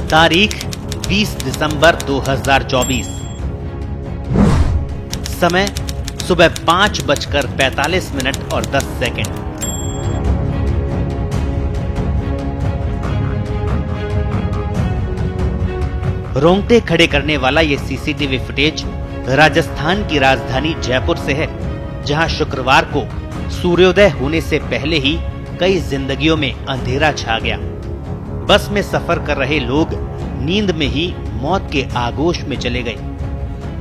तारीख 20 दिसंबर 2024। समय सुबह 5:45 और 10 सेकंड। रोंगटे खड़े करने वाला ये सीसीटीवी फुटेज राजस्थान की राजधानी जयपुर से है, जहां शुक्रवार को सूर्योदय होने से पहले ही कई जिंदगियों में अंधेरा छा गया। बस में सफर कर रहे लोग नींद में ही मौत के आगोश में चले गए।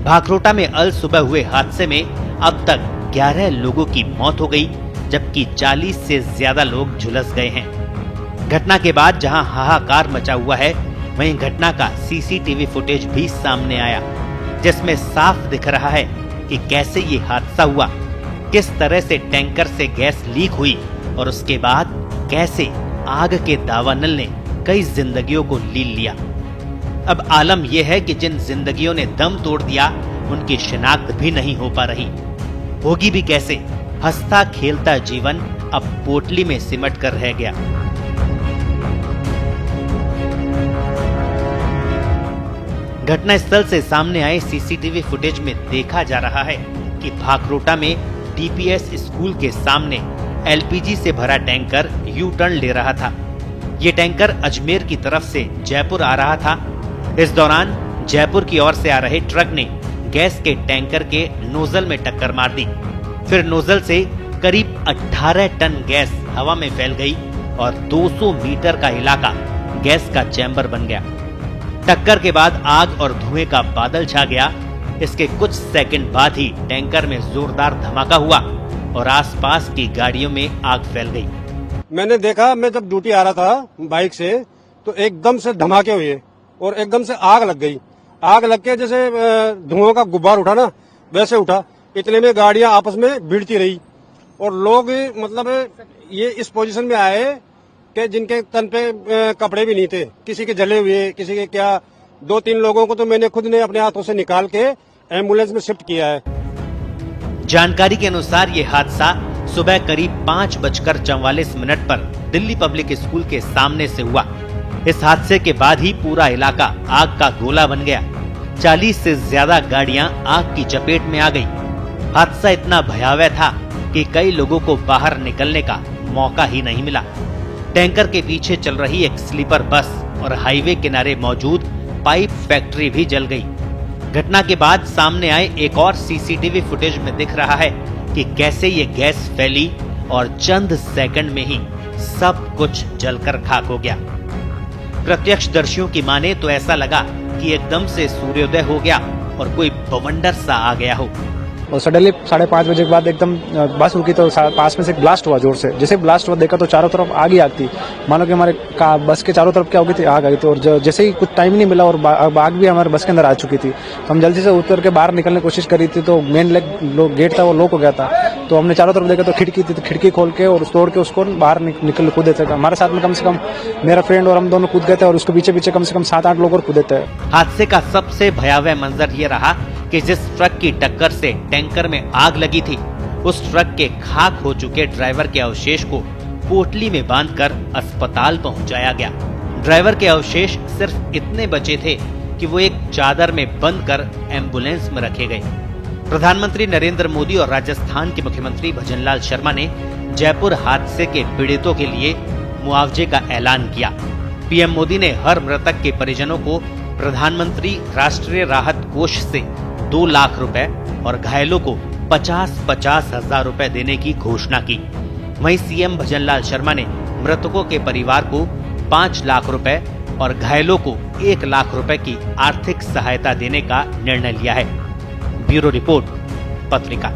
भाखरोटा में अल सुबह हुए हादसे में अब तक 11 लोगों की मौत हो गई, जबकि 40 से ज्यादा लोग झुलस गए हैं। घटना के बाद जहां हाहाकार मचा हुआ है, वहीं घटना का सीसीटीवी फुटेज भी सामने आया, जिसमें साफ दिख रहा है कि कैसे ये हादसा हुआ, किस तरह से टैंकर से गैस लीक हुई और उसके बाद कैसे आग के दावानल ने कई जिंदगियों को लील लिया। अब आलम यह है कि जिन जिंदगियों ने दम तोड़ दिया, उनकी शिनाख्त भी नहीं हो पा रही। होगी भी कैसे? हंसता खेलता जीवन अब पोटली में सिमट कर रह गया। घटनास्थल से सामने आए सीसीटीवी फुटेज में देखा जा रहा है कि भाखरोटा में डीपीएस स्कूल के सामने एलपीजी से भरा टैंकर यू टर्न ले रहा था। ये टैंकर अजमेर की तरफ से जयपुर आ रहा था। इस दौरान जयपुर की ओर से आ रहे ट्रक ने गैस के टैंकर के नोजल में टक्कर मार दी। फिर नोजल से करीब 18 टन गैस हवा में फैल गई और 200 मीटर का इलाका गैस का चैम्बर बन गया। टक्कर के बाद आग और धुएं का बादल छा गया। इसके कुछ सेकंड बाद ही टैंकर में जोरदार धमाका हुआ और आसपास की गाड़ियों में आग फैल गई। मैंने देखा, मैं जब ड्यूटी आ रहा था बाइक से, तो एकदम से धमाके हुए और एकदम से आग लग गई। आग लग के जैसे धुआं का गुब्बार उठा ना, वैसे उठा। इतने में गाड़ियां आपस में भिड़ती रही और लोग मतलब ये इस पोजीशन में आए कि जिनके तन पे कपड़े भी नहीं थे, किसी के जले हुए, किसी के क्या। 2-3 लोगों को तो मैंने खुद ने अपने हाथों से निकाल के एम्बुलेंस में शिफ्ट किया है। जानकारी के अनुसार ये हादसा सुबह करीब 5:44 पर दिल्ली पब्लिक स्कूल के सामने से हुआ। इस हादसे के बाद ही पूरा इलाका आग का गोला बन गया। 40 से ज्यादा गाड़ियां आग की चपेट में आ गई। हादसा इतना भयावह था कि कई लोगों को बाहर निकलने का मौका ही नहीं मिला। टैंकर के पीछे चल रही एक स्लीपर बस और हाईवे किनारे मौजूद पाइप फैक्ट्री भी जल गई। घटना के बाद सामने आए एक और सीसीटीवी फुटेज में दिख रहा है कि कैसे ये गैस फैली और चंद सेकंड में ही सब कुछ जलकर खाक हो गया। प्रत्यक्षदर्शियों की माने तो ऐसा लगा कि एकदम से सूर्योदय हो गया और कोई बवंडर सा आ गया हो। और सडनली 5:30 बजे के बाद एकदम बस रुकी तो पास में से एक ब्लास्ट हुआ जोर से। जैसे ब्लास्ट हुआ देखा तो चारों तरफ आग ही आग थी। मानो कि हमारे बस के चारों तरफ क्या हो गई थी, आग आ गई थी। और जैसे ही कुछ टाइम नहीं मिला और आग भी हमारे बस के अंदर आ चुकी थी, तो हम जल्दी से उतर के बाहर निकलने की कोशिश करी थी। तो मेन गेट था वो लॉक हो गया था। तो हमने चारों तरफ देखा तो खिड़की थी, तो खिड़की खोल के और तोड़ के उसको बाहर निकल कूदे थे। हमारे साथ में कम से कम मेरा फ्रेंड और हम दोनों कूद गए थे और उसके पीछे पीछे कम से कम 7-8 लोग और कूदे थे। हादसे का सबसे भयावह मंजर ये रहा कि जिस ट्रक की टक्कर से टैंकर में आग लगी थी, उस ट्रक के खाक हो चुके ड्राइवर के अवशेष को पोटली में बांधकर अस्पताल पहुंचाया गया। ड्राइवर के अवशेष सिर्फ इतने बचे थे कि वो एक चादर में बंद कर एम्बुलेंस में रखे गए। प्रधानमंत्री नरेंद्र मोदी और राजस्थान के मुख्यमंत्री भजनलाल शर्मा ने जयपुर हादसे के पीड़ितों के लिए मुआवजे का ऐलान किया। पीएम मोदी ने हर मृतक के परिजनों को प्रधानमंत्री राष्ट्रीय राहत कोष से 2 लाख रुपए और घायलों को 50-50 हजार रुपए देने की घोषणा की। वहीं सीएम भजनलाल शर्मा ने मृतकों के परिवार को 5 लाख रुपए और घायलों को 1 लाख रुपए की आर्थिक सहायता देने का निर्णय लिया है। ब्यूरो रिपोर्ट, पत्रिका।